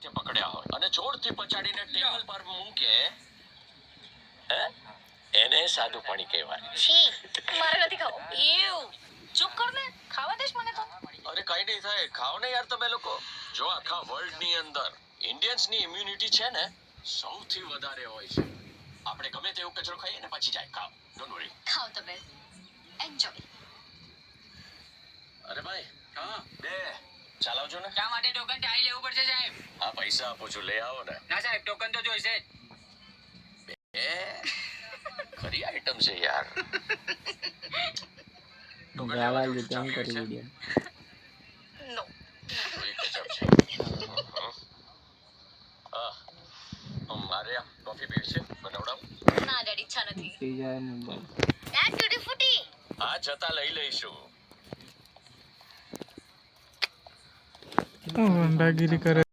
હાથે પકડ્યા હોય અને જોરથી પછાડીને ટેબલ પર મૂકે એને સાદું પાણી કહેવાય. છી, મારે નથી ખાવું. ઈવ, ચૂપ કર ને, ખાવા દેશ મને તો. અરે કઈ નહીં થાય, ખાઓ ને યાર તમે લોકો. જો આખા વર્લ્ડ ની અંદર ઇન્ડિયન્સ ની ઇમ્યુનિટી છે ને સૌથી વધારે હોય છે. આપણે ગમે તેવો કચરો ખાઈએ ને પછી જાય. ખાઓ, ડોન્ટ વરી. ખાઓ તમે, એન્જોય. અરે ભાઈ, હા બે ચાલાવજો ને. શા માટે ટોકન ચાઈ લેવું પડશે સાહેબ? આ પૈસા આપું છું, લઈ આવો ને. ના સાહેબ, ટોકન તો જોઈશે જ. ખરી આઈટમ છે યાર. ગાવા લીધા હું કરી વિડિયો નો. કોઈ ગજબ છે. મારે કોફી પીવી છે, બનાવડાવું? ના ડેડી, ઈચ્છા નથી. પી જાય મુંબઈ. આ ટૂટી ફૂટી. હા, જતા લઈ લઈશું. ગુંડાગીરી કરે.